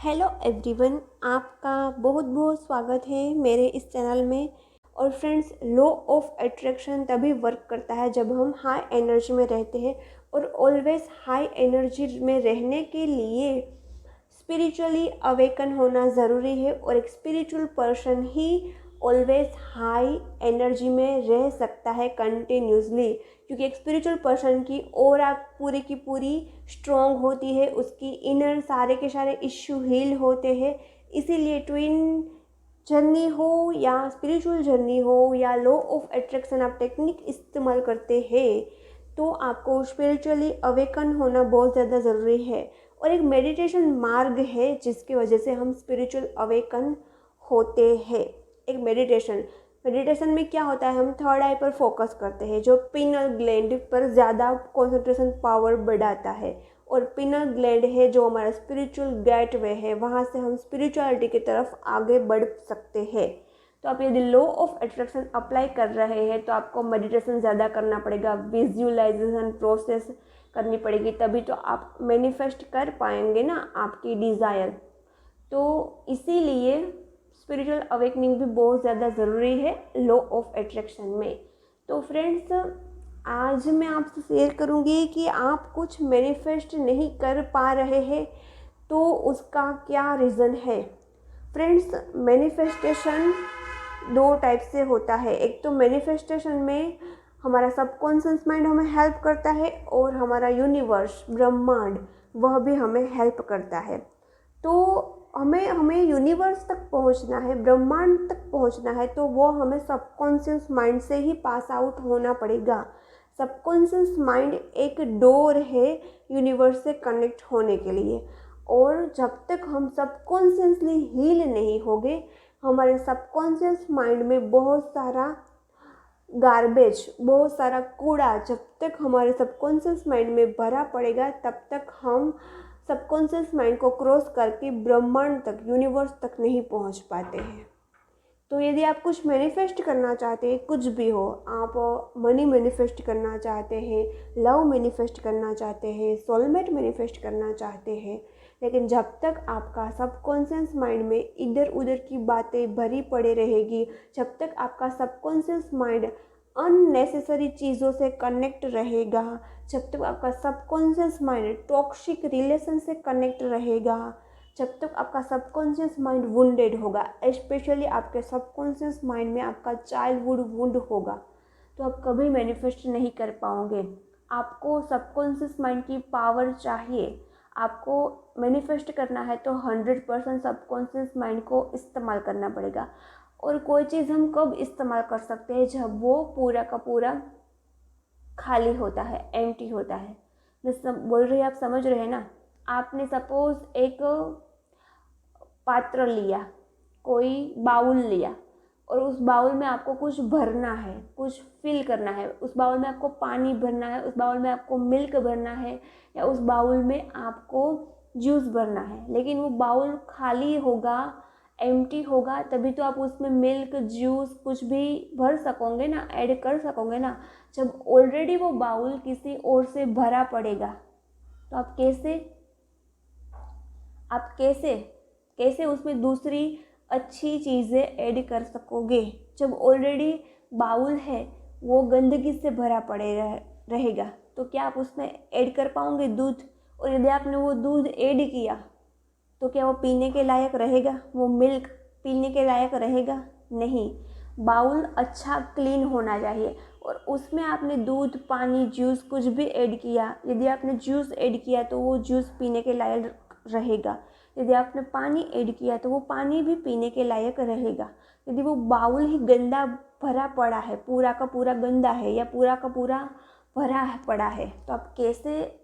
Hello everyone, आपका बहुत बहुत स्वागत है मेरे इस चैनल में। और फ्रेंड्स, लॉ ऑफ अट्रैक्शन तभी वर्क करता है जब हम हाई एनर्जी में रहते हैं। और ऑलवेज हाई एनर्जी में रहने के लिए स्पिरिचुअली अवेकन होना ज़रूरी है। और एक स्पिरिचुअल पर्सन ही ऑलवेज हाई एनर्जी में रह सकता है कंटिन्यूसली, क्योंकि एक स्पिरिचुअल पर्सन की ऑरा पूरी की पूरी स्ट्रॉन्ग होती है, उसकी इनर सारे के सारे इश्यू हील होते हैं। इसीलिए ट्विन जर्नी हो या स्पिरिचुअल जर्नी हो या लॉ ऑफ अट्रैक्शन आप टेक्निक इस्तेमाल करते हैं तो आपको स्पिरिचुअली अवेकन होना बहुत ज़्यादा ज़रूरी है। और एक मेडिटेशन मार्ग है जिसकी वजह से हम स्पिरिचुअल अवेकन होते हैं। एक मेडिटेशन में क्या होता है, हम थर्ड आई पर फोकस करते हैं जो पिनल ग्लैंड पर ज़्यादा कंसंट्रेशन पावर बढ़ाता है। और पिनल ग्लैंड है जो हमारा स्पिरिचुअल गेटवे है, वहाँ से हम स्पिरिचुअलिटी की तरफ आगे बढ़ सकते हैं। तो आप यदि लॉ ऑफ अट्रैक्शन अप्लाई कर रहे हैं तो आपको मेडिटेशन ज़्यादा करना पड़ेगा, विजुअलाइजेशन प्रोसेस करनी पड़ेगी, तभी तो आप मैनिफेस्ट कर पाएंगे ना आपकी डिज़ायर। तो इसीलिए स्पिरिचुअल अवेकनिंग भी बहुत ज़्यादा ज़रूरी है लॉ ऑफ अट्रैक्शन में। तो फ्रेंड्स, आज मैं आपसे शेयर करूँगी कि आप कुछ मैनिफेस्ट नहीं कर पा रहे हैं तो उसका क्या रीज़न है। फ्रेंड्स, मैनिफेस्टेशन दो टाइप से होता है। एक तो मैनिफेस्टेशन में हमारा सबकॉन्शियस माइंड हमें हेल्प करता है और हमारा यूनिवर्स ब्रह्मांड वह भी हमें हेल्प करता है। तो हमें यूनिवर्स तक पहुंचना है, ब्रह्मांड तक पहुंचना है, तो वो हमें सबकॉन्शियस माइंड से ही पास आउट होना पड़ेगा। सबकॉन्शियस माइंड एक डोर है यूनिवर्स से कनेक्ट होने के लिए। और जब तक हम सबकॉन्शियसली हील नहीं होंगे, हमारे सबकॉन्शियस माइंड में बहुत सारा गार्बेज, बहुत सारा कूड़ा जब तक हमारे सबकॉन्शियस माइंड में भरा पड़ेगा, तब तक हम सबकॉन्शियस माइंड को क्रॉस करके ब्रह्मांड तक, यूनिवर्स तक नहीं पहुंच पाते हैं। तो यदि आप कुछ मैनिफेस्ट करना चाहते हैं, कुछ भी हो, आप मनी मैनिफेस्ट करना चाहते हैं, लव मैनिफेस्ट करना चाहते हैं, सोलमेट मैनिफेस्ट करना चाहते हैं, लेकिन जब तक आपका सबकॉन्शियस माइंड में इधर उधर की बातें भरी पड़े रहेगी, जब तक आपका सबकॉन्शियस माइंड अननेसेसरी चीज़ों से कनेक्ट रहेगा, जब तक आपका सबकॉन्शियस माइंड टॉक्सिक रिलेशन से कनेक्ट रहेगा, जब तक आपका सबकॉन्शियस माइंड वुंडेड होगा, स्पेशली आपके सबकॉन्शियस माइंड में आपका चाइल्डहुड वुंड होगा, तो आप कभी मैनिफेस्ट नहीं कर पाओगे। आपको सबकॉन्शियस माइंड की पावर चाहिए। आपको मैनिफेस्ट करना है तो 100% सबकॉन्शियस माइंड को इस्तेमाल करना पड़ेगा। और कोई चीज़ हम कब इस्तेमाल कर सकते हैं, जब वो पूरा का पूरा खाली होता है, एम्प्टी होता है। मैं बोल रही, आप समझ रहे हैं ना। आपने सपोज एक पात्र लिया, कोई बाउल लिया, और उस बाउल में आपको कुछ भरना है, कुछ फिल करना है, उस बाउल में आपको पानी भरना है, उस बाउल में आपको मिल्क भरना है, या उस बाउल में आपको जूस भरना है। लेकिन वो बाउल खाली होगा, एम्प्टी होगा, तभी तो आप उसमें मिल्क, जूस कुछ भी भर सकोगे ना, ऐड कर सकोगे ना। जब ऑलरेडी वो बाउल किसी और से भरा पड़ेगा तो आप कैसे कैसे उसमें दूसरी अच्छी चीज़ें ऐड कर सकोगे। जब ऑलरेडी बाउल है वो गंदगी से भरा पड़े रहेगा, तो क्या आप उसमें ऐड कर पाओगे दूध? और यदि आपने वो दूध ऐड किया तो क्या वो पीने के लायक रहेगा? वो मिल्क पीने के लायक रहेगा? नहीं। बाउल अच्छा क्लीन होना चाहिए। और उसमें आपने दूध, पानी, जूस कुछ भी ऐड किया, यदि आपने जूस ऐड किया तो वो जूस पीने के लायक रहेगा। यदि आपने पानी ऐड किया तो वो पानी भी पीने के लायक रहेगा। यदि वो बाउल ही गंदा भरा पड़ा है, पूरा का पूरा गंदा है या पूरा का पूरा भरा पड़ा है, तो आप कैसे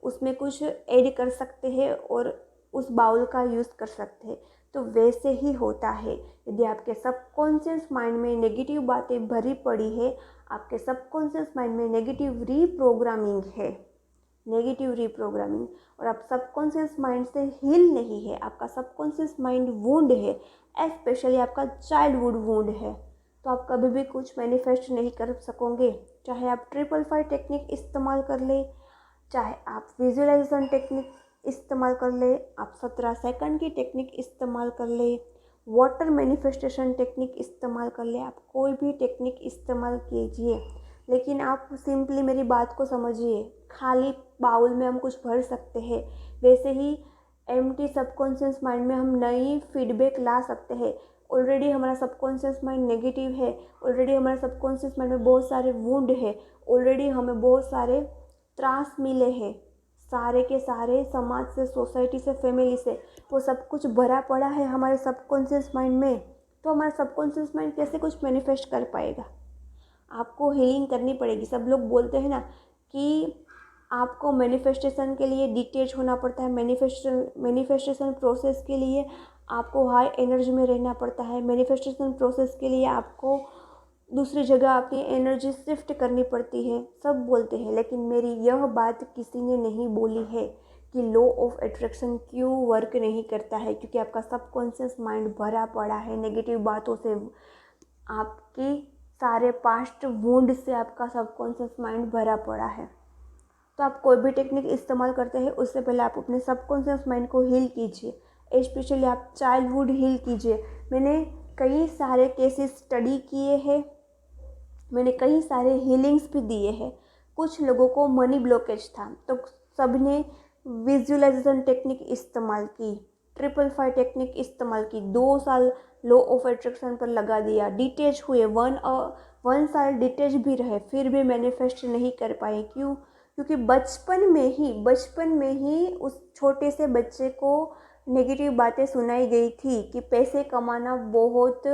उसमें कुछ ऐड कर सकते हैं और उस बाउल का यूज़ कर सकते हैं? तो वैसे ही होता है। यदि आपके सबकॉन्शियस माइंड में नेगेटिव बातें भरी पड़ी है, आपके सबकॉन्शियस माइंड में नेगेटिव रीप्रोग्रामिंग, और आप सबकॉन्शियस माइंड से हील नहीं है, आपका सबकॉन्शियस माइंड वुंड है, स्पेशली आपका चाइल्डहुड वुंड है, तो आप कभी भी कुछ मैनिफेस्ट नहीं कर सकोगे। चाहे आप 555 टेक्निक इस्तेमाल कर ले, चाहे आप विजुअलाइजेशन टेक्निक इस्तेमाल कर ले, आप 17 सेकंड की टेक्निक इस्तेमाल कर ले, वाटर मैनिफेस्टेशन टेक्निक इस्तेमाल कर ले, आप कोई भी टेक्निक इस्तेमाल कीजिए, लेकिन आप सिंपली मेरी बात को समझिए। खाली बाउल में हम कुछ भर सकते हैं, वैसे ही एम्प्टी सबकॉन्शियस माइंड में हम नई फीडबैक ला सकते हैं। ऑलरेडी हमारा सबकॉन्शियस माइंड नेगेटिव है, ऑलरेडी हमारे सबकॉन्शियस माइंड में बहुत सारे वुंड है, ऑलरेडी हमें बहुत सारे त्रास मिले हैं, सारे के सारे समाज से, सोसाइटी से, फैमिली से, वो सब कुछ भरा पड़ा है हमारे सबकॉन्शियस माइंड में। तो हमारा सबकॉन्शियस माइंड कैसे कुछ मैनिफेस्ट कर पाएगा? आपको हीलिंग करनी पड़ेगी। सब लोग बोलते हैं ना कि आपको मैनिफेस्टेशन के लिए डिटेच होना पड़ता है, मैनिफेस्टेशन प्रोसेस के लिए आपको हाई एनर्जी में रहना पड़ता है, मैनिफेस्टेशन प्रोसेस के लिए आपको दूसरी जगह अपनी एनर्जी शिफ्ट करनी पड़ती है। सब बोलते हैं, लेकिन मेरी यह बात किसी ने नहीं बोली है कि लॉ ऑफ अट्रैक्शन क्यों वर्क नहीं करता है, क्योंकि आपका सबकॉन्शियस माइंड भरा पड़ा है नेगेटिव बातों से। आपकी सारे पास्ट वुंड से आपका सबकॉन्शियस माइंड भरा पड़ा है। तो आप कोई भी टेक्निक इस्तेमाल करते हैं, उससे पहले आप अपने सबकॉन्शियस माइंड को हील कीजिए। स्पेशली आप चाइल्डहुड हील कीजिए। मैंने कई सारे केसेस स्टडी किए हैं, मैंने कई सारे हीलिंग्स भी दिए हैं। कुछ लोगों को मनी ब्लॉकेज था, तो सब ने विजुअलाइजेशन टेक्निक इस्तेमाल की, 555 टेक्निक इस्तेमाल की, 2 साल लॉ ऑफ अट्रैक्शन पर लगा दिया, डिटेच हुए, 1 साल डिटेच भी रहे, फिर भी मैनिफेस्ट नहीं कर पाए। क्यों? क्योंकि बचपन में ही उस छोटे से बच्चे को नेगेटिव बातें सुनाई गई थी कि पैसे कमाना बहुत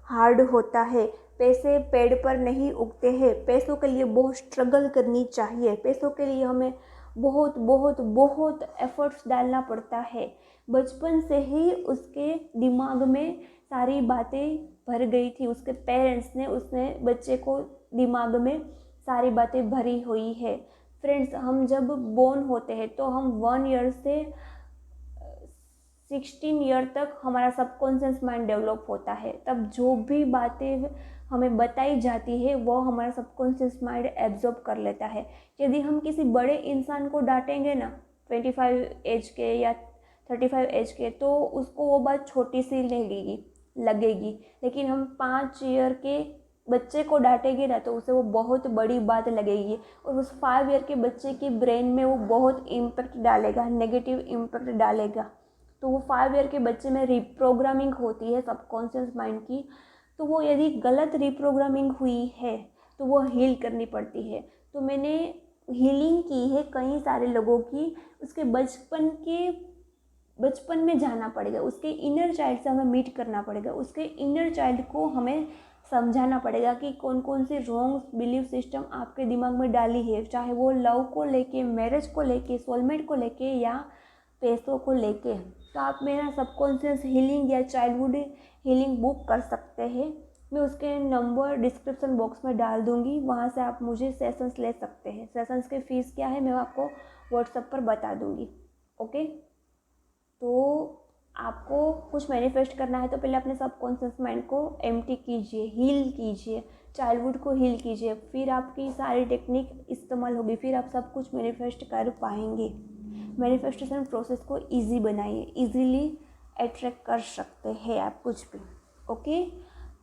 हार्ड होता है, पैसे पेड़ पर नहीं उगते हैं, पैसों के लिए बहुत स्ट्रगल करनी चाहिए, पैसों के लिए हमें बहुत बहुत बहुत एफर्ट्स डालना पड़ता है। बचपन से ही उसके दिमाग में सारी बातें भर गई थी, उसके पेरेंट्स ने उसने बच्चे को दिमाग में सारी बातें भरी हुई है। फ्रेंड्स, हम जब बोर्न होते हैं तो हम 1 ईयर से 16 ईयर तक हमारा सबकॉन्शियस माइंड डेवलप होता है। तब जो भी बातें हमें बताई जाती है वो हमारा सबकॉन्शियस माइंड एब्जॉर्ब कर लेता है। यदि हम किसी बड़े इंसान को डांटेंगे ना, 25 एज के या 35 एज के, तो उसको वो बात छोटी सी लगेगी, लेकिन हम 5 ईयर के बच्चे को डांटेंगे ना तो उसे वो बहुत बड़ी बात लगेगी, और उस 5 ईयर के बच्चे के ब्रेन में वो बहुत इम्पैक्ट डालेगा, नेगेटिव इम्पैक्ट डालेगा। तो वो 5 ईयर के बच्चे में रिप्रोग्रामिंग होती है सबकॉन्शियस माइंड की। तो वो यदि गलत रिप्रोग्रामिंग हुई है तो वो हील करनी पड़ती है। तो मैंने हीलिंग की है कई सारे लोगों की। उसके बचपन में जाना पड़ेगा, उसके इनर चाइल्ड से हमें मीट करना पड़ेगा, उसके इनर चाइल्ड को हमें समझाना पड़ेगा कि कौन कौन सी रॉन्ग बिलीफ सिस्टम आपके दिमाग में डाली है, चाहे वो लव को लेके, मैरिज को लेके, सोलमेट को लेके या पैसों को लेके। तो आप मेरा सबकॉन्शियस हीलिंग या चाइल्डहुड हीलिंग बुक कर सकते हैं। मैं उसके नंबर डिस्क्रिप्शन बॉक्स में डाल दूँगी, वहाँ से आप मुझे सेशंस ले सकते हैं। सेशंस की फ़ीस क्या है मैं आपको व्हाट्सएप पर बता दूँगी। ओके, तो आपको कुछ मैनिफेस्ट करना है तो पहले अपने सबकॉन्शियस माइंड को एम्प्टी कीजिए, हील कीजिए, चाइल्डहुड को हील कीजिए, फिर आपकी सारी टेक्निक इस्तेमाल होगी, फिर आप सब कुछ मैनिफेस्ट कर पाएंगे। मैनिफेस्टेशन प्रोसेस को इजी बनाइए, इजीली अट्रैक्ट कर सकते हैं आप कुछ भी। ओके,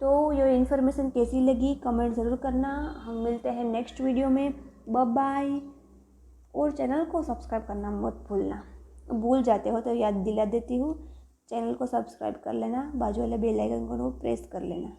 तो ये इन्फॉर्मेशन कैसी लगी कमेंट ज़रूर करना। हम मिलते हैं नेक्स्ट वीडियो में। Bye bye. और चैनल को सब्सक्राइब करना मत भूलना, भूल जाते हो तो याद दिला देती हूँ, चैनल को सब्सक्राइब कर लेना, बाजू वाले बेल आइकन को प्रेस कर लेना।